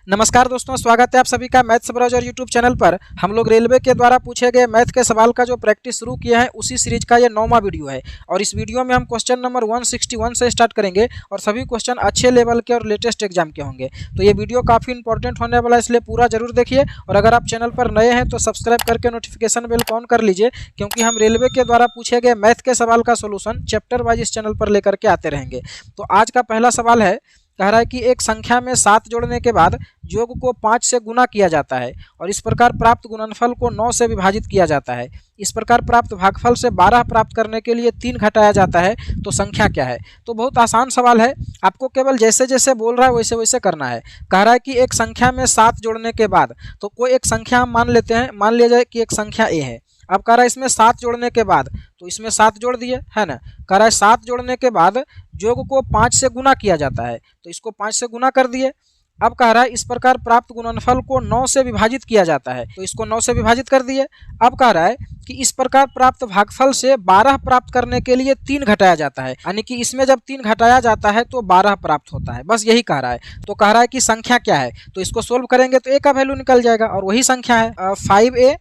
नमस्कार दोस्तों, स्वागत है आप सभी का मैथ्स ब्राउज़र यूट्यूब चैनल पर। हम लोग रेलवे के द्वारा पूछे गए मैथ के सवाल का जो प्रैक्टिस शुरू किया है उसी सीरीज का ये 9वां वीडियो है और इस वीडियो में हम क्वेश्चन नंबर 161 से स्टार्ट करेंगे और सभी क्वेश्चन अच्छे लेवल के और लेटेस्ट एग्जाम के होंगे। तो ये वीडियो काफ़ी इंपॉर्टेंट होने वाला है, इसलिए पूरा जरूर देखिए। और अगर आप चैनल पर नए हैं तो सब्सक्राइब करके नोटिफिकेशन बेल ऑन कर लीजिए, क्योंकि हम रेलवे के द्वारा पूछे गए मैथ के सवाल का सोल्यूशन चैप्टर वाइज इस चैनल पर लेकर के आते रहेंगे। तो आज का पहला सवाल है, कह रहा है कि एक संख्या में 7 जोड़ने के बाद योग को 5 से गुना किया जाता है और इस प्रकार प्राप्त गुणनफल को 9 से विभाजित किया जाता है। इस प्रकार प्राप्त भागफल से 12 प्राप्त करने के लिए 3 घटाया जाता है, तो संख्या क्या है। तो बहुत आसान सवाल है, आपको केवल जैसे जैसे बोल रहा है वैसे वैसे करना है। कह रहा है कि एक संख्या में 7 जोड़ने के बाद, तो कोई एक संख्या हम मान लेते हैं, मान लिया जाए कि एक संख्या ए है। अब कह रहा है इसमें 7 जोड़ने के बाद, तो इसमें 7 जोड़ दिए, है ना। कह रहा है 7 जोड़ने के बाद योग को 5 से गुना किया जाता है, तो इसको 5 से गुना कर दिए। अब कह रहा है इस प्रकार प्राप्त गुणनफल को 9 से विभाजित किया जाता है, तो इसको 9 से विभाजित कर दिए। अब कह रहा है कि इस प्रकार प्राप्त भागफल से 12 प्राप्त करने के लिए 3 घटाया जाता है, यानी कि इसमें जब 3 घटाया जाता है तो 12 प्राप्त होता है। बस यही कह रहा है। तो कह रहा है कि संख्या क्या है, तो इसको सोल्व करेंगे तो ए का वैल्यू निकल जाएगा और वही संख्या है 5a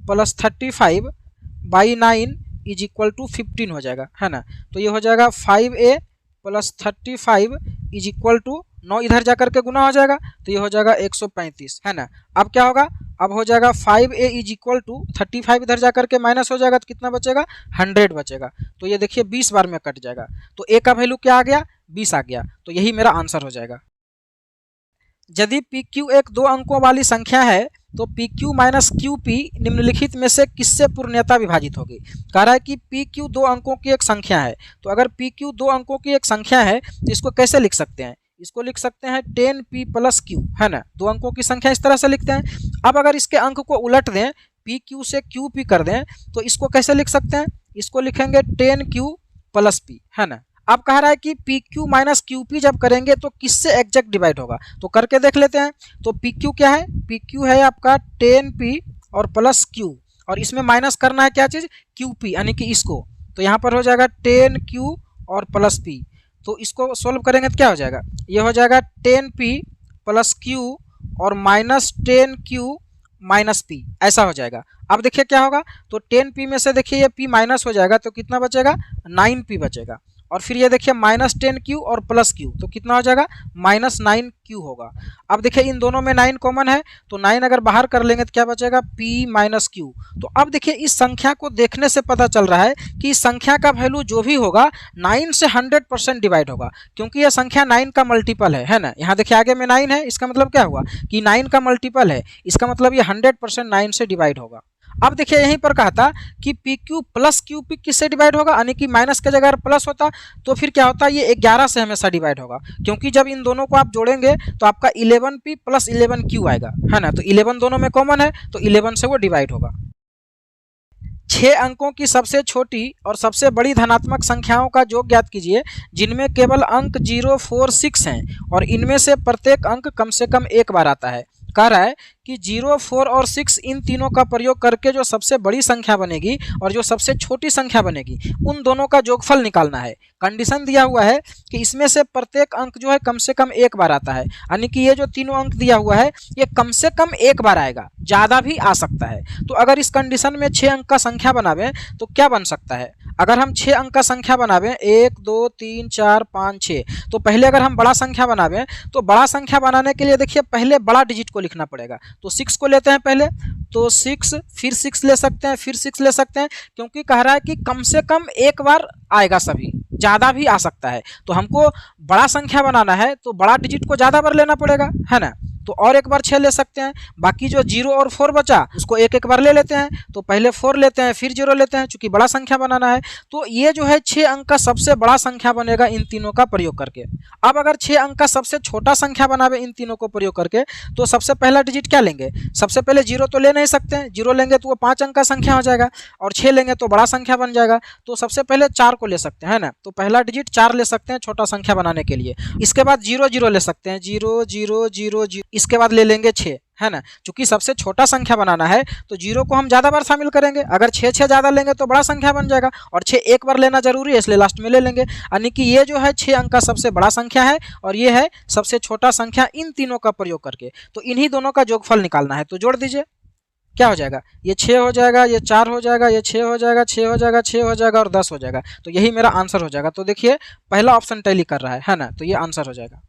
+ 35/9 = 15 हो जाएगा, है ना। तो ये हो जाएगा 5a + 35 = 9, इधर जाकर के गुना हो जाएगा तो ये हो जाएगा 135, है ना। अब क्या होगा, अब हो जाएगा 5a = 35, इधर जाकर के माइनस हो जाएगा तो कितना बचेगा, 100 बचेगा। तो ये देखिए 20 बार में कट जाएगा, तो a का वैल्यू क्या आ गया, 20 आ गया। तो यही मेरा आंसर हो जाएगा। यदि PQ एक 2 अंकों वाली संख्या है तो PQ - QP निम्नलिखित में से किससे पूर्णतः विभाजित होगी। कह रहा है कि PQ 2 अंकों की एक संख्या है, तो अगर PQ 2 अंकों की एक संख्या है तो इसको कैसे लिख सकते हैं, इसको लिख सकते हैं 10p + Q, है ना। 2 अंकों की संख्या इस तरह से लिखते हैं। अब अगर इसके अंक को उलट दें, PQ से QP कर दें, तो इसको कैसे लिख सकते हैं, इसको लिखेंगे 10Q + P, है ना। अब कह रहा है कि PQ - QP जब करेंगे तो किससे एग्जैक्ट डिवाइड होगा, तो करके देख लेते हैं। तो PQ क्या है, PQ है आपका 10p और + Q, और इसमें माइनस करना है क्या चीज़, QP, यानी कि इसको। तो यहाँ पर हो जाएगा 10Q और + P। तो इसको सोल्व करेंगे तो क्या हो जाएगा, ये हो जाएगा 10p + Q और -10Q - P, ऐसा हो जाएगा। अब देखिए क्या होगा, तो 10p में से देखिए ये p माइनस हो जाएगा तो कितना बचेगा, 9p बचेगा। और फिर ये देखिए -10Q और + Q, तो कितना हो जाएगा, -9Q होगा। अब देखिए इन दोनों में 9 कॉमन है, तो 9 अगर बाहर कर लेंगे तो क्या बचेगा, p - Q। तो अब देखिए इस संख्या को देखने से पता चल रहा है कि इस संख्या का वैल्यू जो भी होगा 9 से 100% डिवाइड होगा, क्योंकि यह संख्या 9 का मल्टीपल है ना। यहाँ देखिए आगे में 9 है, इसका मतलब क्या हुआ कि 9 का मल्टीपल है, इसका मतलब ये 100% 9 से डिवाइड होगा। अब देखिए यहीं पर कहा था कि PQ + QP किससे डिवाइड होगा, यानी कि माइनस के जगह प्लस होता तो फिर क्या होता, ये 11 से हमेशा डिवाइड होगा, क्योंकि जब इन दोनों को आप जोड़ेंगे तो आपका 11p + 11Q आएगा, है ना। तो 11 दोनों में कॉमन है, तो 11 से वो डिवाइड होगा। 6 अंकों की सबसे छोटी और सबसे बड़ी धनात्मक संख्याओं का योग ज्ञात कीजिए, जिनमें केवल अंक 0, 4, 6 हैं और इनमें से प्रत्येक अंक कम से कम एक बार आता है। कह रहा है कि 0, 4 और 6 इन तीनों का प्रयोग करके जो सबसे बड़ी संख्या बनेगी और जो सबसे छोटी संख्या बनेगी, उन दोनों का योगफल निकालना है। कंडीशन दिया हुआ है कि इसमें से प्रत्येक अंक जो है कम से कम एक बार आता है, यानी कि ये जो तीनों अंक दिया हुआ है ये कम से कम एक बार आएगा, ज़्यादा भी आ सकता है। तो अगर इस कंडीशन में 6 अंक का संख्या बनावें तो क्या बन सकता है, अगर हम 6 अंक का संख्या बनावें 1, 2, 3, 4, 5, 6, तो पहले अगर हम बड़ा संख्या बनावें तो बड़ा संख्या बनाने के लिए देखिए पहले बड़ा डिजिट को लिखना पड़ेगा। तो 6 को लेते हैं पहले, तो 6, फिर 6 ले सकते हैं, फिर 6 ले सकते हैं, क्योंकि कह रहा है कि कम से कम एक बार आएगा, सभी ज़्यादा भी आ सकता है। तो हमको बड़ा संख्या बनाना है तो बड़ा डिजिट को ज़्यादा बार लेना पड़ेगा, है ना। तो और एक बार 6 ले सकते हैं, बाकी जो 0 और 4 बचा उसको एक एक बार ले लेते हैं। तो पहले 4 लेते हैं, फिर 0 लेते हैं, चूंकि बड़ा संख्या बनाना है। तो ये जो है 6 अंक का सबसे बड़ा संख्या बनेगा इन तीनों का प्रयोग करके। अब अगर 6 अंक का सबसे छोटा संख्या बनावे इन तीनों को प्रयोग करके, तो सबसे पहला डिजिट क्या लेंगे, सबसे पहले 0 तो ले नहीं सकते हैं, 0 लेंगे तो वो 5 अंक का संख्या हो जाएगा, और 6 लेंगे तो बड़ा संख्या बन जाएगा। तो सबसे पहले 4 को ले सकते हैं ना, तो पहला डिजिट 4 ले सकते हैं छोटा संख्या बनाने के लिए। इसके बाद 0, 0 ले सकते हैं, 0, 0, 0, 0, इसके बाद ले लेंगे 6, है ना। चूंकि सबसे छोटा संख्या बनाना है तो 0 को हम ज़्यादा बार शामिल करेंगे, अगर 6 ज़्यादा लेंगे तो बड़ा संख्या बन जाएगा, और 6 एक बार लेना जरूरी है इसलिए लास्ट में ले लेंगे। यानी कि ये जो है 6 अंक का सबसे बड़ा संख्या है और ये है सबसे छोटा संख्या, इन तीनों का प्रयोग करके तो इन्हीं दोनों का योगफल निकालना है। तो जोड़ दीजिए, क्या हो जाएगा, ये 6 हो जाएगा, ये 4 हो जाएगा, ये 6 हो जाएगा, 6 हो जाएगा, 6 हो जाएगा और 10 हो जाएगा। तो यही मेरा आंसर हो जाएगा। तो देखिए पहला ऑप्शन टैली कर रहा है ना, तो ये आंसर हो जाएगा।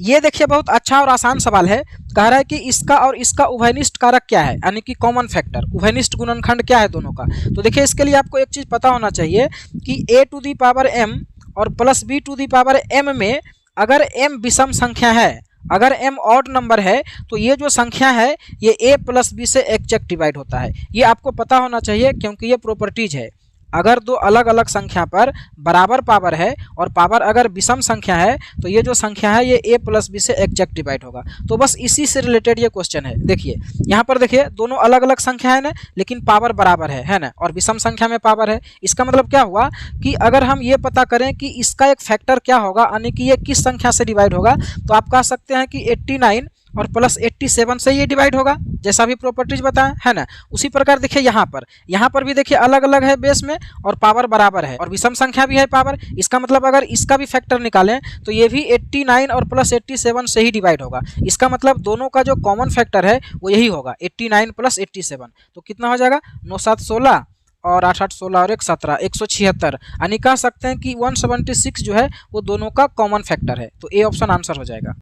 ये देखिए बहुत अच्छा और आसान सवाल है। कह रहा है कि इसका और इसका उभयनिष्ठ कारक क्या है, यानी कि कॉमन फैक्टर, उभयनिष्ठ गुणनखंड क्या है दोनों का। तो देखिए इसके लिए आपको एक चीज़ पता होना चाहिए कि a⁴m और +b⁴m में अगर m विषम संख्या है, अगर m ऑड नंबर है तो ये जो संख्या है ये a + b से एग्जैक्ट डिवाइड होता है। ये आपको पता होना चाहिए क्योंकि ये प्रॉपर्टीज है। अगर दो अलग अलग संख्या पर बराबर पावर है और पावर अगर विषम संख्या है तो ये जो संख्या है ये a + b से एग्जैक्ट डिवाइड होगा। तो बस इसी से रिलेटेड ये क्वेश्चन है। देखिए यहाँ पर देखिए दोनों अलग अलग संख्या है ना, लेकिन पावर बराबर है ना, और विषम संख्या में पावर है। इसका मतलब क्या हुआ कि अगर हम ये पता करें कि इसका एक फैक्टर क्या होगा, यानी कि ये किस संख्या से डिवाइड होगा, तो आप कह सकते हैं कि 89 और +87 से ये डिवाइड होगा, जैसा भी प्रॉपर्टीज बताएं, है ना। उसी प्रकार देखिए यहाँ पर भी देखिए अलग अलग है बेस में और पावर बराबर है और विषम संख्या भी है पावर। इसका मतलब अगर इसका भी फैक्टर निकालें तो ये भी 89 और +87 से ही डिवाइड होगा। इसका मतलब दोनों का जो कॉमन फैक्टर है वो यही होगा 89 + 87। तो कितना हो जाएगा, 9 7 16 और 8 8 16 और 1 17, 176। यानी कह सकते हैं कि 176 जो है वो दोनों का कॉमन फैक्टर है। तो ए ऑप्शन आंसर हो जाएगा।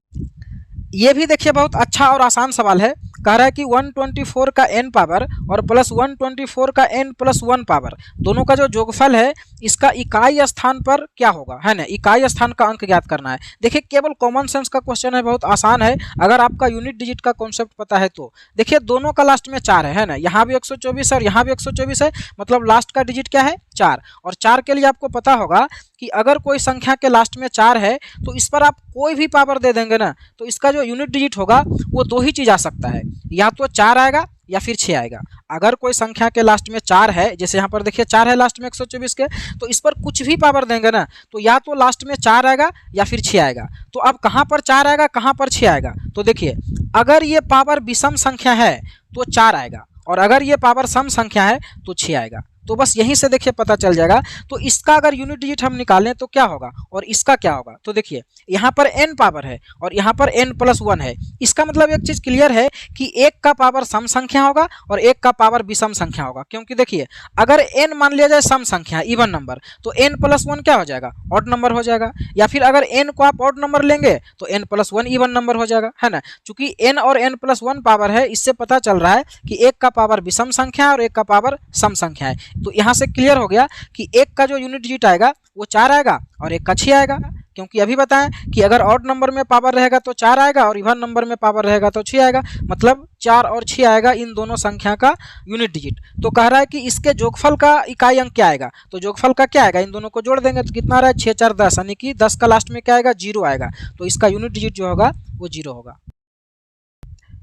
ये भी देखिए बहुत अच्छा और आसान सवाल है। कह रहा है कि 124 का n पावर और +124 का n+1 पावर दोनों का जो योगफल है इसका इकाई स्थान पर क्या होगा, है ना। इकाई स्थान का अंक ज्ञात करना है। देखिए केवल कॉमन सेंस का क्वेश्चन है, बहुत आसान है अगर आपका यूनिट डिजिट का कॉन्सेप्ट पता है तो। देखिए दोनों का लास्ट में 4 है ना, यहाँ भी 124 है और यहाँ भी 124 है, मतलब लास्ट का डिजिट क्या है 4। और 4 के लिए आपको पता होगा कि अगर कोई संख्या के लास्ट में 4 है तो इस पर आप कोई भी पावर दे देंगे ना, तो इसका जो यूनिट डिजिट होगा वो दो ही चीज़ आ सकता है, या तो 4 आएगा या फिर 6 आएगा। अगर कोई संख्या के लास्ट में 4 है, जैसे यहाँ पर देखिए 4 है लास्ट में 124 के, तो इस पर कुछ भी पावर देंगे ना तो या तो लास्ट में 4 आएगा या फिर 6 आएगा। तो अब कहाँ पर 4 आएगा, कहाँ पर 6 आएगा, तो देखिए अगर ये पावर विषम संख्या है तो 4 आएगा और अगर ये पावर सम संख्या है तो 6 आएगा। तो बस यहीं से देखिए पता चल जाएगा। तो इसका अगर यूनिट डिजिट हम निकालें तो क्या होगा और इसका क्या होगा। तो देखिए यहाँ पर n पावर है और यहाँ पर n+1 है। इसका मतलब एक चीज़ क्लियर है कि एक का पावर सम संख्या होगा और एक का पावर विषम संख्या होगा। क्योंकि देखिए अगर n मान लिया जाए सम संख्या इवन नंबर तो n+1 क्या हो जाएगा, ऑड नंबर हो जाएगा। या फिर अगर n को आप ऑड नंबर लेंगे तो n+1 इवन नंबर हो जाएगा, है ना। चूंकि n और n+1 पावर है, इससे पता चल रहा है कि एक का पावर विषम संख्या है और एक का पावर सम संख्या है। तो यहाँ से क्लियर हो गया कि एक का जो यूनिट डिजिट आएगा वो 4 आएगा और एक का 6 आएगा। क्योंकि अभी बताएं कि अगर ऑड नंबर में पावर रहेगा तो 4 आएगा और इवन नंबर में पावर रहेगा तो 6 आएगा, मतलब 4 और 6 आएगा इन दोनों संख्या का यूनिट डिजिट। तो कह रहा है कि इसके जोगफल का इकाई अंक क्या आएगा, तो जोगफल का क्या आएगा, इन दोनों को जोड़ देंगे तो कितना आ रहा है 6 4 10, यानी कि 10 का लास्ट में क्या आएगा 0 आएगा। तो इसका यूनिट डिजिट जो होगा वो 0 होगा।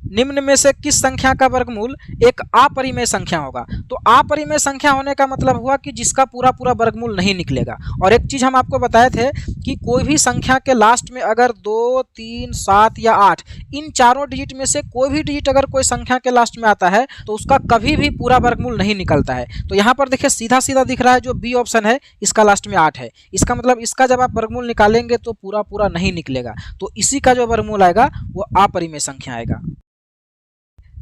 निम्न में से किस संख्या का वर्गमूल एक अपरिमेय संख्या होगा। तो अपरिमेय संख्या होने का मतलब हुआ कि जिसका पूरा पूरा वर्गमूल नहीं निकलेगा। और एक चीज़ हम आपको बताए थे कि कोई भी संख्या के लास्ट में अगर 2 3 7 या 8 इन चारों डिजिट में से कोई भी डिजिट अगर कोई संख्या के लास्ट में आता है तो उसका कभी भी पूरा वर्गमूल नहीं निकलता है। तो यहाँ पर देखिए सीधा सीधा दिख रहा है जो बी ऑप्शन है, इसका लास्ट में 8 है। इसका मतलब इसका जब आप वर्गमूल निकालेंगे तो पूरा पूरा नहीं निकलेगा। तो इसी का जो वर्गमूल आएगा वो अपरिमेय संख्या आएगा।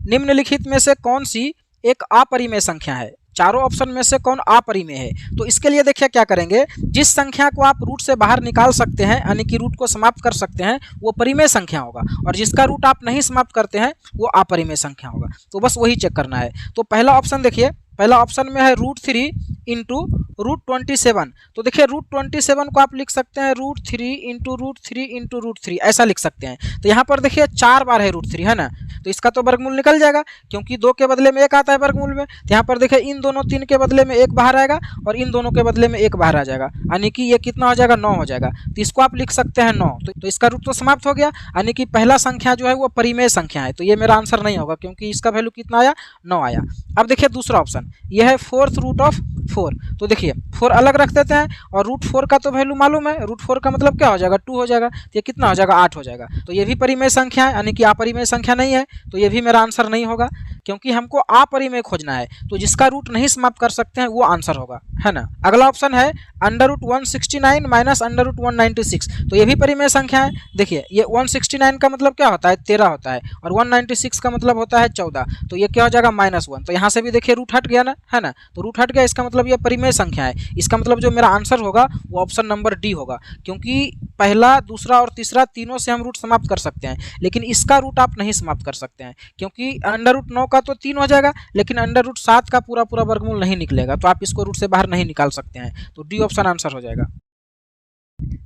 निम्नलिखित में से कौन सी एक अपरिमेय संख्या है, चारों ऑप्शन में से कौन अपरिमेय है। तो इसके लिए देखिए क्या करेंगे, जिस संख्या को आप रूट से बाहर निकाल सकते हैं यानी कि रूट को समाप्त कर सकते हैं वो परिमेय संख्या होगा, और जिसका रूट आप नहीं समाप्त करते हैं वो अपरिमेय संख्या होगा। तो बस वही चेक करना है। तो पहला ऑप्शन देखिए, पहला ऑप्शन में है √3 इंटू √27। तो देखिए √27 को आप लिख सकते हैं √3 इंटू √3 इंटू √3, ऐसा लिख सकते हैं। तो यहाँ पर देखिए 4 बार है √3, है ना, तो इसका तो वर्गमूल निकल जाएगा क्योंकि 2 के बदले में 1 आता है वर्गमूल में। तो यहाँ पर देखिए इन दोनों 3 के बदले में 1 बाहर आएगा और इन दोनों के बदले में 1 बाहर आ जाएगा, यानी कि ये कितना हो जाएगा 9 हो जाएगा। तो इसको आप लिख सकते हैं 9। तो इसका रूट तो समाप्त हो गया, यानी कि पहला संख्या जो है वो परिमेय संख्या है। तो ये मेरा आंसर नहीं होगा क्योंकि इसका वैल्यू कितना आया 9 आया। अब देखिए दूसरा ऑप्शन, यह है 4th रूट ऑफ 4। तो देखिए 4 अलग रख देते हैं और √4 का तो वैल्यू मालूम है, √4 का मतलब क्या हो जाएगा 2 हो जाएगा। तो ये कितना हो जाएगा 8 हो जाएगा। तो ये भी परिमेय संख्या है, यानी कि अपरिमेय संख्या नहीं है। तो ये भी मेरा आंसर नहीं होगा, क्योंकि हमको अपरिमेय खोजना है, तो जिसका रूट नहीं समाप्त कर सकते हैं वो आंसर होगा, है ना। अगला ऑप्शन है √169 माइनस √196, तो ये भी परिमेय संख्या है। देखिए ये 169 का मतलब क्या होता है 13 होता है, और 196 का मतलब होता है 14, तो ये क्या हो जाएगा -1। तो यहाँ से भी देखिए रूट हट गया ना, है ना, तो रूट हट गया, इसका मतलब ये परिमेय संख्या है। इसका मतलब जो मेरा आंसर होगा वो ऑप्शन नंबर डी होगा, क्योंकि पहला, दूसरा और तीसरा तीनों से हम रूट समाप्त कर सकते हैं, लेकिन इसका रूट आप नहीं समाप्त कर सकते हैं, क्योंकि √9 का तो 3 हो जाएगा, लेकिन √7 का पूरा पूरा वर्गमूल नहीं निकलेगा, तो आप इसको रूट से बाहर नहीं निकाल सकते हैं, तो डी ऑप्शन आंसर हो जाएगा।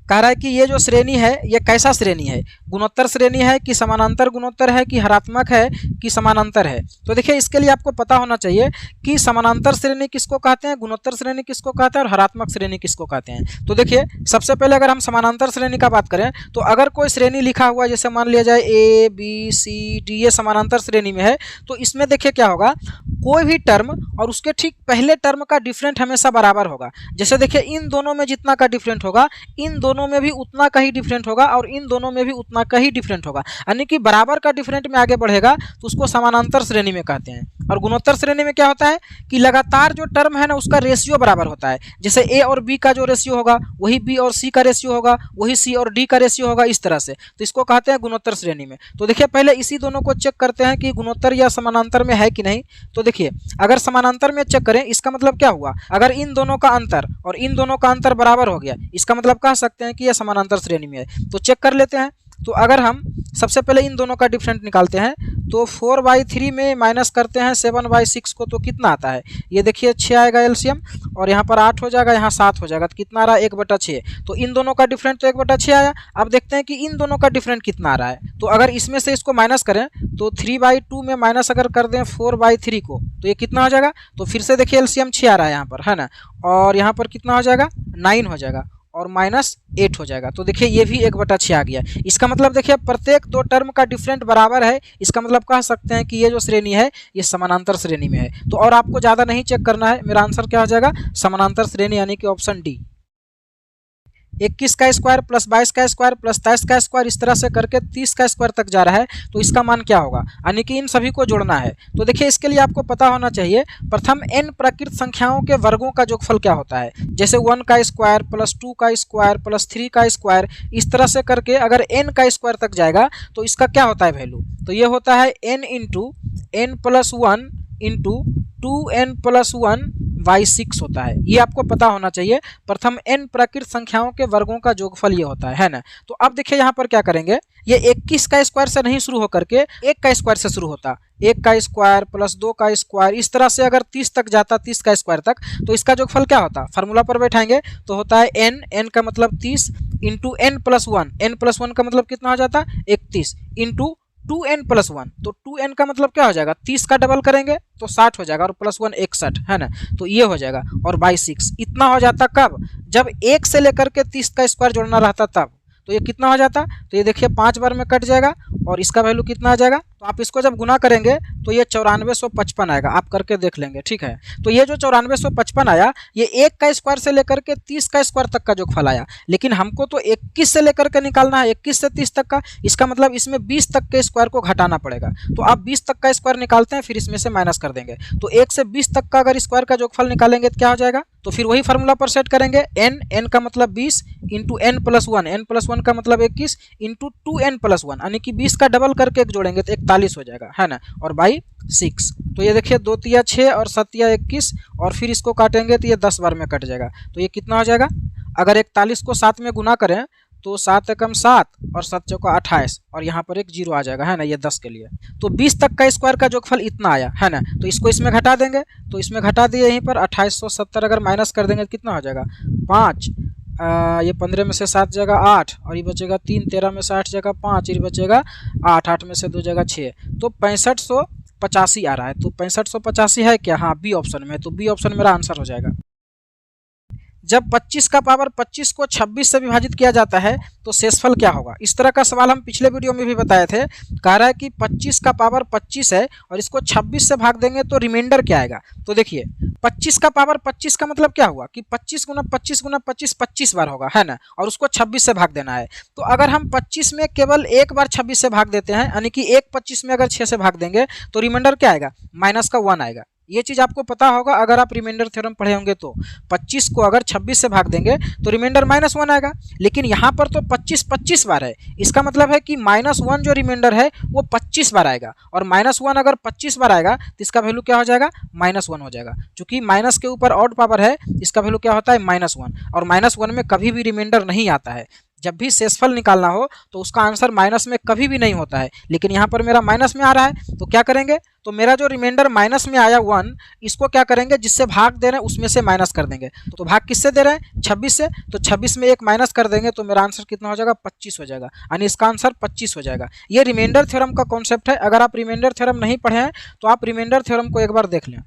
कह रहा है कि ये जो श्रेणी है ये कैसा श्रेणी है, गुणोत्तर श्रेणी है कि समानांतर गुणोत्तर है कि हरात्मक है कि समानांतर है। तो देखिए इसके लिए आपको पता होना चाहिए कि समानांतर श्रेणी किसको कहते हैं, गुणोत्तर श्रेणी किसको कहते हैं और हरात्मक श्रेणी किसको कहते हैं। तो देखिए सबसे पहले अगर हम समानांतर श्रेणी का बात करें, तो अगर कोई श्रेणी लिखा हुआ जैसे मान लिया जाए ABCD, ये समानांतर श्रेणी में है, तो इसमें देखिए क्या होगा, कोई भी टर्म और उसके ठीक पहले टर्म का डिफरेंट हमेशा बराबर होगा। जैसे देखिए इन दोनों में जितना का डिफरेंट होगा, इन दोनों में भी उतना का ही डिफरेंट होगा, और इन दोनों में भी उतना का ही डिफरेंट होगा, यानी कि बराबर का डिफरेंट में आगे बढ़ेगा तो उसको समानांतर श्रेणी में कहते हैं। और गुणोत्तर श्रेणी में क्या होता है कि लगातार जो टर्म है ना उसका रेशियो बराबर होता है, जैसे A और B का जो रेशियो होगा वही B और C का रेशियो होगा, वही C और D का रेशियो होगा, इस तरह से, तो इसको कहते हैं गुणोत्तर श्रेणी में। तो देखिए पहले इसी दोनों को चेक करते हैं कि गुणोत्तर या समानांतर में है कि नहीं। तो देखिए अगर समानांतर में चेक करें, इसका मतलब क्या हुआ, अगर इन दोनों का अंतर और इन दोनों का अंतर बराबर हो गया, इसका मतलब कह सकते हैं कि यह समानांतर श्रेणी में है। तो चेक कर लेते हैं। तो अगर हम सबसे पहले इन दोनों का डिफरेंट निकालते हैं, तो 4/3 में माइनस करते हैं 7/6 को, तो कितना आता है, ये देखिए 6 आएगा एलसीएम, और यहाँ पर 8 हो जाएगा, यहाँ 7 हो जाएगा, तो कितना आ रहा है 1/6। तो इन दोनों का डिफरेंट तो 1/6 आया। अब देखते हैं कि इन दोनों का डिफरेंट कितना आ रहा है। तो अगर इसमें से इसको माइनस करें, तो 3/2 में माइनस अगर कर दें 4/3 को, तो ये कितना हो जाएगा, तो फिर से देखिए एलसीएम 6 आ रहा है यहाँ पर, है ना, और यहाँ पर कितना हो जाएगा 9 हो जाएगा, और -8 हो जाएगा। तो देखिए ये भी 1/6 आ गया। इसका मतलब देखिए प्रत्येक दो टर्म का डिफरेंट बराबर है, इसका मतलब कह सकते हैं कि ये जो श्रेणी है ये समानांतर श्रेणी में है। तो और आपको ज़्यादा नहीं चेक करना है, मेरा आंसर क्या हो जाएगा, समानांतर श्रेणी, यानी कि ऑप्शन डी। 21 का स्क्वायर प्लस 22 का स्क्वायर प्लस 23 का स्क्वायर, इस तरह से करके 30 का स्क्वायर तक जा रहा है, तो इसका मान क्या होगा, यानी कि इन सभी को जोड़ना है। तो देखिए इसके लिए आपको पता होना चाहिए, प्रथम n प्राकृत संख्याओं के वर्गों का जोगफल क्या होता है। जैसे 1 का स्क्वायर प्लस 2 का स्क्वायर प्लस 3 का स्क्वायर, इस तरह से करके अगर n का स्क्वायर तक जाएगा तो इसका क्या होता है वैल्यू, तो ये होता है n into n plus 1 into 2n plus 1/6 होता है। ये आपको पता होना चाहिए, प्रथम n प्राकृत संख्याओं के वर्गों का जोगफल ये होता है ना। तो अब देखिए यहाँ पर क्या करेंगे, ये 21 का स्क्वायर से नहीं शुरू होकर के 1 का स्क्वायर से शुरू होता, 1 का स्क्वायर प्लस 2 का स्क्वायर, इस तरह से अगर 30 तक जाता, 30 का स्क्वायर तक, तो इसका जोगफल क्या होता, फार्मूला पर बैठाएंगे तो होता है n का मतलब 30 इंटू n प्लस 1 का मतलब कितना हो जाता 31 इंटू 2n प्लस 1, तो 2n का मतलब क्या हो जाएगा, 30 का डबल करेंगे तो 60 हो जाएगा, और प्लस 1 61, है ना, तो ये हो जाएगा, और 6 इतना हो जाता कब, जब 1 से लेकर के 30 का स्क्वायर जोड़ना रहता तब। तो ये कितना हो जाता, तो ये देखिए 5 बार में कट जाएगा, और इसका वैल्यू कितना आ जाएगा, तो आप इसको जब गुना करेंगे तो ये 9455 आएगा, आप करके देख लेंगे, ठीक है। तो ये जो 9455 आया, ये 1 का स्क्वायर से लेकर के 30 का स्क्वायर तक का जोगफल आया, लेकिन हमको तो 21 से लेकर के निकालना है, 21 से 30 तक का, इसका मतलब इसमें 20 तक के स्क्वायर को घटाना पड़ेगा। तो आप 20 तक का स्क्वायर निकालते हैं, फिर इसमें से माइनस कर देंगे, तो 1 से 20 तक का अगर स्क्वायर का जोगफल निकालेंगे तो क्या हो जाएगा, तो फिर वही फार्मूला पर सेट करेंगे, n का मतलब 20 इंटू n प्लस 1 का मतलब 21 इंटू 2n प्लस 1, यानी कि 20 का डबल करके एक जोड़ेंगे तो 41 हो जाएगा, है ना, और 6। तो ये देखिए 2 तिया 6 और 7 तिया 21, और फिर इसको काटेंगे तो ये 10 बार में कट जाएगा, तो ये कितना हो जाएगा, अगर 41 को 7 में गुना करें तो 7 एकम 7 और 7 चौका 28, और यहाँ पर एक 0 आ जाएगा, है ना, ये 10 के लिए। तो 20 तक का स्क्वायर का जोगफल इतना आया, है ना, तो इसको इसमें घटा देंगे, तो इसमें घटा दिए यहीं पर 2870 अगर माइनस कर देंगे तो कितना हो जाएगा 5, ये 15 में से 7 जगह 8, और ये बचेगा 3, 13 में से 8 जगह 5, ये बचेगा 8, 8 में से 2 जगह 6, तो 6585 आ रहा है। तो 6585 है क्या, हाँ बी ऑप्शन में, तो बी ऑप्शन मेरा आंसर हो जाएगा। जब 25 का पावर 25 को 26 से विभाजित किया जाता है तो शेषफल क्या होगा। इस तरह का सवाल हम पिछले वीडियो में भी बताए थे। कह रहा है कि 25 का पावर 25 है और इसको 26 से भाग देंगे तो रिमाइंडर क्या आएगा। तो देखिए 25 का पावर 25 का मतलब क्या हुआ कि 25 गुना 25 गुना 25 25 बार होगा, है ना, और उसको 26 से भाग देना है। तो अगर हम 25 में केवल एक बार 26 से भाग देते हैं, यानी कि एक 25 में अगर 6 से भाग देंगे तो रिमाइंडर क्या आएगा, माइनस का 1 आएगा। ये चीज़ आपको पता होगा अगर आप रिमाइंडर थ्योरम पढ़े होंगे। तो 25 को अगर 26 से भाग देंगे तो रिमाइंडर -1 आएगा। लेकिन यहाँ पर तो 25 25 बार है, इसका मतलब है कि -1 जो रिमाइंडर है वो 25 बार आएगा, और -1 अगर 25 बार आएगा तो इसका वैल्यू क्या हो जाएगा, -1 हो जाएगा। चूंकि माइनस के ऊपर ऑड पावर है, इसका वैल्यू क्या होता है, -1, और -1 में कभी भी रिमाइंडर नहीं आता है। जब भी शेषफल निकालना हो तो उसका आंसर माइनस में कभी भी नहीं होता है, लेकिन यहाँ पर मेरा माइनस में आ रहा है तो क्या करेंगे, तो मेरा जो रिमाइंडर माइनस में आया 1, इसको क्या करेंगे, जिससे भाग दे रहे हैं उसमें से माइनस कर देंगे। तो भाग किससे दे रहे हैं, 26 से, तो 26 में एक माइनस कर देंगे तो मेरा आंसर कितना हो जाएगा, 25 हो जाएगा, यानी इसका आंसर 25 हो जाएगा। ये रिमाइंडर थ्योरम का कॉन्सेप्ट है। अगर आप रिमाइंडर थ्योरम नहीं पढ़े हैं तो आप रिमाइंडर थ्योरम को एक बार देख लें।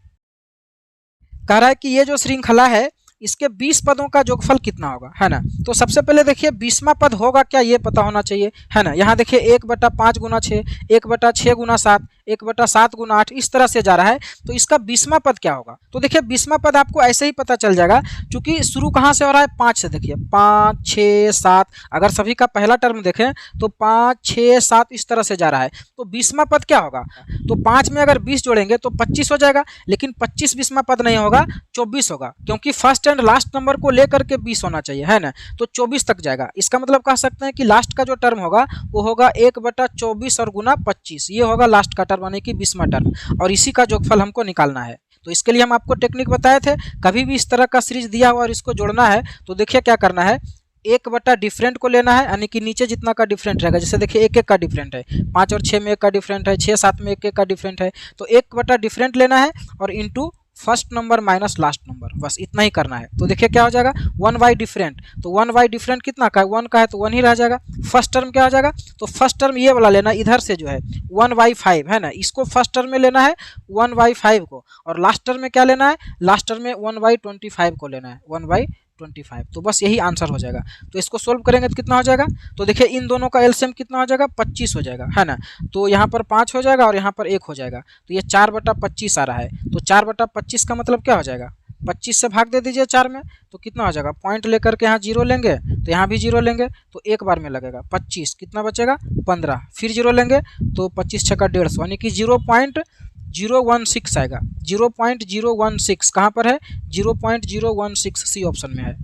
कह रहा है कि ये जो श्रृंखला है इसके 20 पदों का योगफल कितना होगा, है ना। तो सबसे पहले देखिए 20वां पद होगा क्या, ये पता होना चाहिए, है ना। यहाँ देखिए 1/5 गुना 6, 1/6 गुना 7, 1/7 गुना 8, इस तरह से जा रहा है। तो इसका 20वां पद क्या होगा, तो देखिए 20वां पद आपको ऐसे ही पता चल जाएगा, क्योंकि शुरू कहाँ से हो रहा है, 5 से। देखिए 5 6 7, अगर सभी का पहला टर्म देखें तो 5 6 7 इस तरह से जा रहा है। तो 20वां पद क्या होगा, तो 5 में अगर 20 जोड़ेंगे तो 25 हो जाएगा, लेकिन 25 20वां पद नहीं होगा, 24 होगा, क्योंकि फर्स्ट एंड लास्ट नंबर को लेकर के 20 होना चाहिए, है ना। तो 24 तक जाएगा। इसका मतलब कह सकते हैं कि लास्ट का जो टर्म होगा वो होगा 1/24 और गुना 25, ये होगा लास्ट का टर्म, यानी कि 20वां टर्म, और इसी का योगफल हमको निकालना है। तो इसके लिए हम आपको टेक्निक बताए थे, कभी भी इस तरह का सीरीज दिया हुआ और इसको जोड़ना है तो देखिए क्या करना है, 1 डिफरेंट को लेना है, यानी कि नीचे जितना का डिफरेंट रहेगा। जैसे देखिए 1 1 का डिफरेंट है, 5 और 6 में 1 का डिफरेंट है, 6 7 में 1 1 का डिफरेंट है, तो 1 डिफरेंट लेना है और into first number minus last number, बस इतना ही करना है। तो देखिए क्या हो जाएगा, 1 डिफरेंट, तो 1 डिफरेंट कितना का है, 1 का है तो 1 ही रह जाएगा। फर्स्ट टर्म क्या हो जाएगा, तो फर्स्ट टर्म ये वाला लेना, इधर से जो है 1/5 है ना, इसको फर्स्ट टर्म में लेना है 1/5 को, और लास्ट टर्म में क्या लेना है, लास्ट टर्म में 1/25 को लेना है, 1/25। तो बस यही आंसर हो जाएगा। तो इसको सोल्व करेंगे तो कितना हो जाएगा, तो देखिए इन दोनों का एलसीएम कितना हो जाएगा, 25 हो जाएगा, है ना। तो यहाँ पर 5 हो जाएगा और यहाँ पर 1 हो जाएगा, तो ये 4/25 आ रहा है। तो 4/25 का मतलब क्या हो जाएगा, 25 से भाग दे दीजिए 4 में, तो कितना हो जाएगा, पॉइंट लेकर के यहाँ 0 लेंगे तो यहाँ भी 0 लेंगे, तो एक बार में लगेगा 25, कितना बचेगा 15, फिर 0 लेंगे तो 25 6 का 150, यानी कि 0.016 आएगा। 0.016 कहाँ पर है, 0.016 सी ऑप्शन में है।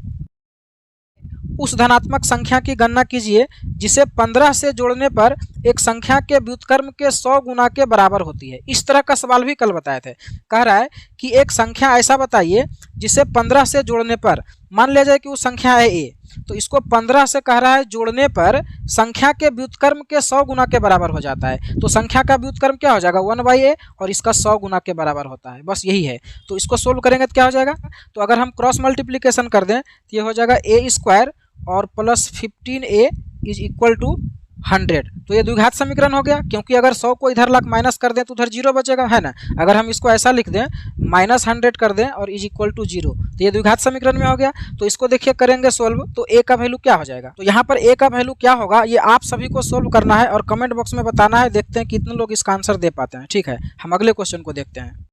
उस धनात्मक संख्या की गणना कीजिए जिसे 15 से जोड़ने पर एक संख्या के व्युत्क्रम के 100 गुना के बराबर होती है। इस तरह का सवाल भी कल बताए थे। कह रहा है कि एक संख्या ऐसा बताइए जिसे 15 से जोड़ने पर, मान लिया जाए कि वो संख्या है ए, तो इसको 15 से कह रहा है जोड़ने पर संख्या के व्युत्क्रम के 100 गुना के बराबर हो जाता है। तो संख्या का व्युत्क्रम क्या हो जाएगा, 1/a, और इसका 100 गुना के बराबर होता है, बस यही है। तो इसको सोल्व करेंगे तो क्या हो जाएगा, तो अगर हम क्रॉस मल्टीप्लिकेशन कर दें तो ये हो जाएगा a² और plus 15a is equal to 100। तो ये द्विघात समीकरण हो गया, क्योंकि अगर 100 को इधर लाख माइनस कर दें तो उधर 0 बचेगा, है ना। अगर हम इसको ऐसा लिख दें -100 कर दें और इज इक्वल टू 0, तो ये द्विघात समीकरण में हो गया। तो इसको देखिए करेंगे सोल्व, तो a का वैल्यू क्या हो जाएगा, तो यहाँ पर a का वैल्यू क्या होगा ये आप सभी को सोल्व करना है और कमेंट बॉक्स में बताना है। देखते हैं कितने लोग इसका आंसर दे पाते हैं। ठीक है, हम अगले क्वेश्चन को देखते हैं।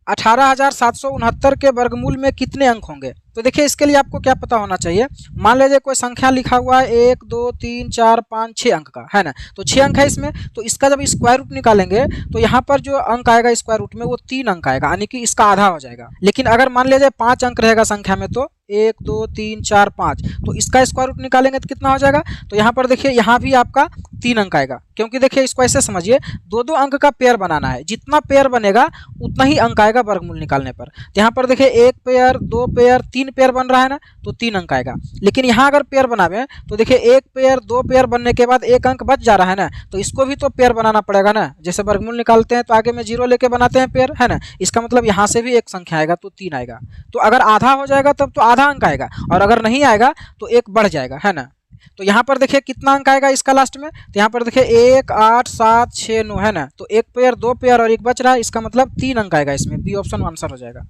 18,769 के वर्गमूल में कितने अंक होंगे। तो देखिए इसके लिए आपको क्या पता होना चाहिए, मान लीजिए कोई संख्या लिखा हुआ है 1 2 3 4 5 6 अंक का, है ना। तो 6 अंक है इसमें, तो इसका जब स्क्वायर रूट निकालेंगे तो यहाँ पर जो अंक आएगा स्क्वायर रूट में वो 3 अंक आएगा, यानी कि इसका आधा हो जाएगा। लेकिन अगर मान लीजिए 5 अंक रहेगा संख्या में, तो 1 2 3 4 5, तो इसका स्क्वायर रूट निकालेंगे तो कितना हो जाएगा, तो यहाँ पर देखिए यहाँ भी आपका 3 अंक आएगा, क्योंकि देखिए इसको ऐसे समझिए 2 अंक का पेयर बनाना है, जितना पेयर बनेगा उतना ही अंक आएगा वर्गमूल निकालने पर। तो यहाँ पर देखिए 1 पेयर 2 पेयर 3 पेयर बन रहा है ना, तो 3 अंक आएगा। लेकिन यहाँ अगर पेयर बनावे तो देखिए 1 पेयर 2 पेयर बनने के बाद 1 अंक बच जा रहा है ना, तो इसको भी तो पेयर बनाना पड़ेगा ना। जैसे वर्गमूल निकालते हैं तो आगे में 0 लेके बनाते हैं पेयर, है ना। इसका मतलब यहाँ से भी एक संख्या आएगा तो 3 आएगा। तो अगर आधा हो जाएगा तब तो आधा अंक आएगा, और अगर नहीं आएगा तो 1 बढ़ जाएगा, है ना। तो यहाँ पर देखिए कितना अंक आएगा इसका लास्ट में, तो यहाँ पर देखिए 1 8 7 6 9, है ना। तो 1 पेयर 2 पेयर और 1 बच रहा है, इसका मतलब 3 अंक आएगा इसमें, बी ऑप्शन आंसर हो जाएगा।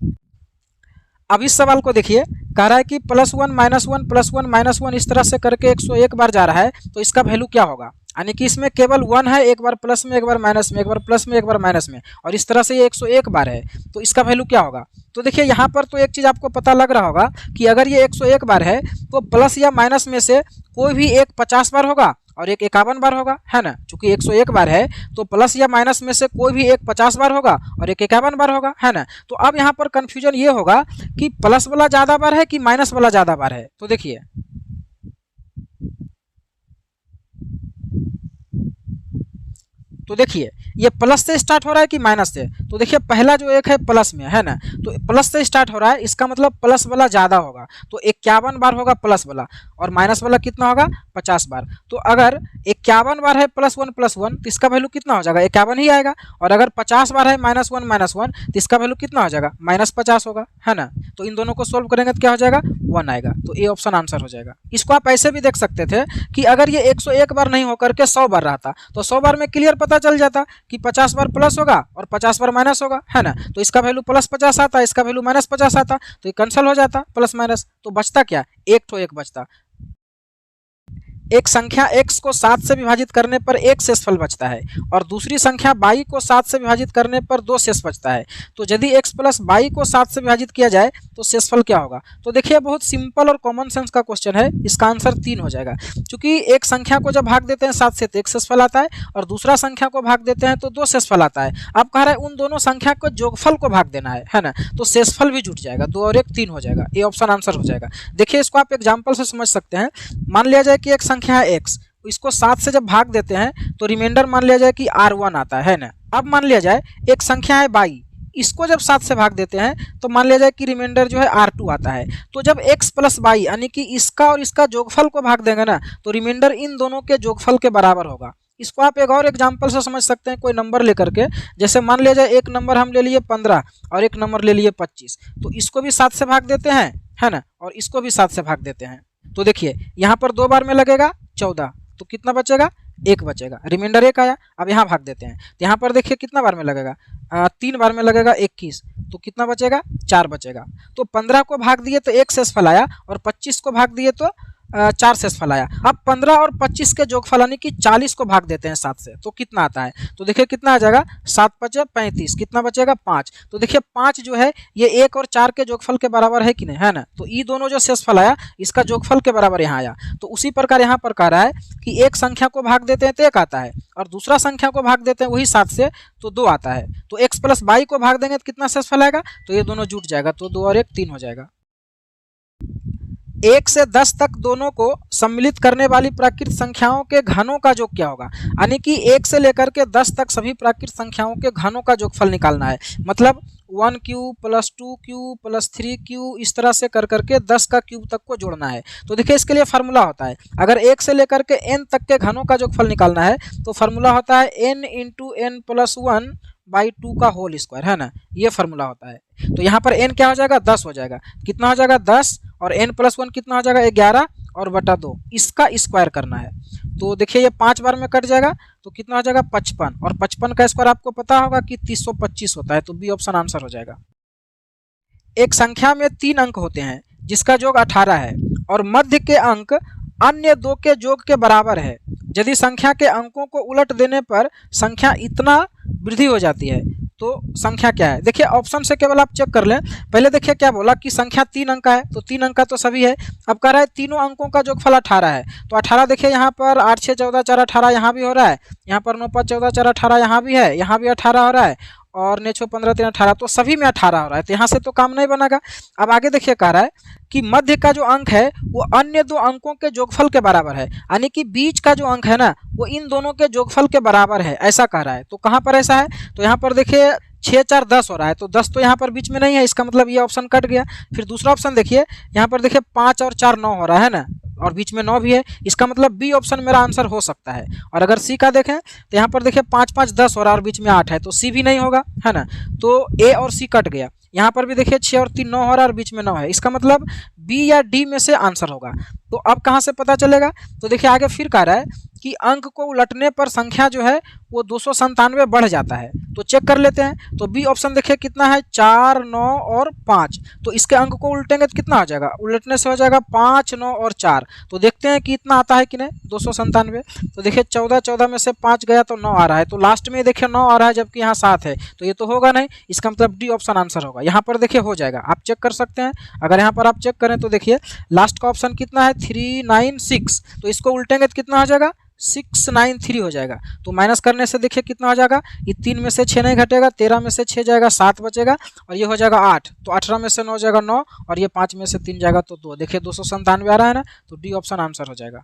अब इस सवाल को देखिए, कह रहा है कि +1 -1 +1 -1 इस तरह से करके 101 बार जा रहा है, तो इसका वैल्यू क्या होगा। यानी कि इसमें केवल 1 है, एक बार प्लस में एक बार माइनस में, एक बार प्लस में एक बार माइनस में, और इस तरह से ये 101 बार है, तो इसका वैल्यू क्या होगा। तो देखिए यहाँ पर तो एक चीज़ आपको पता लग रहा होगा कि अगर ये 101 बार है तो प्लस या माइनस में से कोई भी एक 50 बार होगा और एक 51 बार होगा, है ना। चूंकि 101 बार है तो प्लस या माइनस में से कोई भी एक 50 बार होगा और एक 51 बार होगा, है ना। तो अब यहाँ पर कंफ्यूजन ये होगा कि प्लस वाला ज़्यादा बार है कि माइनस वाला ज़्यादा बार है। तो देखिए ये प्लस से स्टार्ट हो रहा है कि माइनस से। तो देखिए पहला जो एक है प्लस में, है ना, तो प्लस से स्टार्ट हो रहा है, इसका मतलब प्लस वाला ज़्यादा होगा, तो 51 बार होगा प्लस वाला, और माइनस वाला कितना होगा 50 बार। तो अगर 51 बार है +1 +1 तो इसका वैल्यू कितना हो जाएगा 51 ही आएगा, और अगर 50 बार है -1 -1 तो इसका वैल्यू कितना हो जाएगा -50 होगा, है ना। तो इन दोनों को सोल्व करेंगे तो क्या हो जाएगा 1 आएगा, तो ए ऑप्शन आंसर हो जाएगा। इसको आप ऐसे भी देख सकते थे कि अगर ये 101 बार नहीं होकर के 100 बार रहता तो 100 बार में क्लियर पता चल जाता कि 50 बार प्लस होगा और 50 बार माइनस होगा, है ना। तो इसका वैल्यू +50 आता, इसका वैल्यू -50 आता, तो ये कैंसिल हो जाता प्लस माइनस, तो बचता क्या, एक तो एक बचता। एक संख्या x को 7 से विभाजित करने पर एक शेषफल बचता है और दूसरी संख्या y को 7 से विभाजित करने पर 2 शेष बचता है। तो यदि x + y को 7 से विभाजित किया जाए तो शेषफल क्या होगा। तो देखिए बहुत सिंपल और कॉमन सेंस का क्वेश्चन है, इसका आंसर 3 हो जाएगा। क्योंकि एक संख्या को जब भाग देते हैं 7 से तो एक शेषफल आता है, और दूसरा संख्या को भाग देते हैं तो 2 शेषफल आता है। अब कह रहा है उन दोनों संख्या को जोगफल को भाग देना है ना, तो शेषफल भी जुट जाएगा, 2 और 1 3 हो जाएगा, ये ऑप्शन आंसर हो जाएगा। देखिए इसको आप एग्जाम्पल से समझ सकते हैं। मान लिया जाए कि एक संख्या है x, इसको 7 से जब भाग देते हैं तो रिमाइंडर मान लिया जाए कि R1 आता है ना। अब मान लिया जाए एक संख्या है y, इसको जब 7 से भाग देते हैं तो मान लिया जाए कि रिमाइंडर जो है R2 आता है। तो जब x + y यानी कि इसका और इसका जोगफल को भाग देंगे ना तो रिमाइंडर इन दोनों के जोगफल के बराबर होगा। इसको आप एक और एग्जाम्पल से समझ सकते हैं, कोई नंबर लेकर के। जैसे मान लिया जाए एक नंबर हम ले लिए 15 और एक नंबर ले लिए 25, तो इसको भी 7 से भाग देते हैं, है ना, और इसको भी 7 से भाग देते हैं। तो देखिए यहाँ पर 2 बार में लगेगा 14, तो कितना बचेगा 1 बचेगा, रिमाइंडर 1 आया। अब यहाँ भाग देते हैं तो यहाँ पर देखिए कितना बार में लगेगा 3 बार में लगेगा 21, तो कितना बचेगा 4 बचेगा। तो 15 को भाग दिए तो 1 शेषफल आया और 25 को भाग दिए तो 4 शेषफल आया। अब 15 और 25 के जोगफल यानी कि 40 को भाग देते हैं 7 से, तो कितना आता है। तो देखिए कितना आ जाएगा 7 × 5 = 35, कितना बचेगा 5। तो देखिए 5 जो है ये 1 और 4 के जोगफल के बराबर है कि नहीं, है ना। तो ये दोनों जो शेषफल आया इसका जोगफल के बराबर यहाँ आया। तो उसी प्रकार यहाँ पर कह रहा है कि एक संख्या को भाग देते हैं तो 1 आता है, और दूसरा संख्या को भाग देते हैं वही 7 से तो 2 आता है। तो x + y को भाग देंगे तो कितना शेषफल आएगा, तो ये दोनों जुट जाएगा, तो 2 और 1 3 हो जाएगा। 1 से 10 तक दोनों को सम्मिलित करने वाली प्राकृत संख्याओं के घनों का योग क्या होगा। यानी कि 1 से लेकर के 10 तक सभी प्राकृत संख्याओं के घनों का जोगफल निकालना है। मतलब 1³ + 2³ + 3³ इस तरह से कर करके 10 का क्यूब तक को जोड़ना है। तो देखिए इसके लिए फार्मूला होता है, अगर 1 से लेकर के n तक के घनों का जोगफल निकालना है तो फार्मूला होता है n × n + 1/2 का होल स्क्वायर, है ना, ये फार्मूला होता है। तो यहाँ पर n क्या हो जाएगा 10 हो जाएगा, कितना हो जाएगा 10, और n + 1 कितना हो जाएगा 11 और बटा 2, इसका स्क्वायर करना है। तो देखिए ये 5 बार में कट जाएगा तो कितना हो जाएगा 55, और 55 का स्क्वायर आपको पता होगा कि 325 होता है, तो बी ऑप्शन आंसर हो जाएगा। एक संख्या में 3 अंक होते हैं जिसका योग 18 है और मध्य के अंक अन्य 2 के योग के बराबर है। यदि संख्या के अंकों को उलट देने पर संख्या इतना वृद्धि हो जाती है तो संख्या क्या है। देखिए ऑप्शन से केवल आप चेक कर लें। पहले देखिए क्या बोला कि संख्या 3 अंक का है, तो 3 अंक का तो सभी है। अब कह रहा है तीनों अंकों का जोगफल 18 है, तो 18 देखिए यहाँ पर 8 6 14 4 18 यहाँ भी हो रहा है, यहाँ पर 9 5 14 4 18 यहाँ भी है, यहाँ भी 18 हो रहा है, और 9 6 15 3 18, तो सभी में 18 हो रहा है, तो यहाँ से तो काम नहीं बनेगा। अब आगे देखिए कह रहा है कि मध्य का जो अंक है वो अन्य 2 अंकों के जोगफल के बराबर है, यानी कि बीच का जो अंक है ना वो इन दोनों के जोगफल के बराबर है, ऐसा कह रहा है। तो कहाँ पर ऐसा है, तो यहाँ पर देखिए 6 4 10 हो रहा है, तो 10 तो यहाँ पर बीच में नहीं है, इसका मतलब ये ऑप्शन कट गया। फिर दूसरा ऑप्शन देखिए, यहाँ पर देखिए 5 और 4 9 हो रहा है ना, और बीच में 9 भी है, इसका मतलब बी ऑप्शन मेरा आंसर हो सकता है। और अगर सी का देखें तो यहाँ पर देखिए 5 5 10 हो रहा है और बीच में 8 है, तो सी भी नहीं होगा, है ना। तो ए और सी कट गया। यहाँ पर भी देखिए 6 और 3 9 हो रहा है और बीच में 9 है, इसका मतलब बी या डी में से आंसर होगा। तो अब कहाँ से पता चलेगा? तो देखिए आगे फिर कह रहा है कि अंक को उलटने पर संख्या जो है वो 297 बढ़ जाता है। तो चेक कर लेते हैं। तो बी ऑप्शन देखिए कितना है, 4, 9 और 5। तो इसके अंक को उल्टेंगे तो कितना हो जाएगा? उलटने से हो जाएगा 5, 9 और 4। तो देखते हैं कि इतना आता है कि नहीं, 297। तो देखिए 14, 14 में से 5 गया तो 9 आ रहा है। तो लास्ट में देखिए 9 आ रहा है जबकि यहाँ 7 है, तो ये तो होगा नहीं। इसका मतलब डी ऑप्शन आंसर होगा। यहाँ पर देखिए हो जाएगा, आप चेक कर सकते हैं। अगर यहाँ पर आप चेक करें तो देखिए लास्ट का ऑप्शन कितना है, 396। तो इसको उल्टेंगे तो कितना हो जाएगा, 693 हो जाएगा। तो माइनस करने से देखिए कितना हो जाएगा, ये 3 में से 6 नहीं घटेगा, 13 में से 6 जाएगा, 7 बचेगा और ये हो जाएगा 8। तो 18 में से 9 जाएगा 9 और ये 5 में से 3 जाएगा तो 2। देखिए 297 आ रहा है ना, तो डी ऑप्शन आंसर हो जाएगा।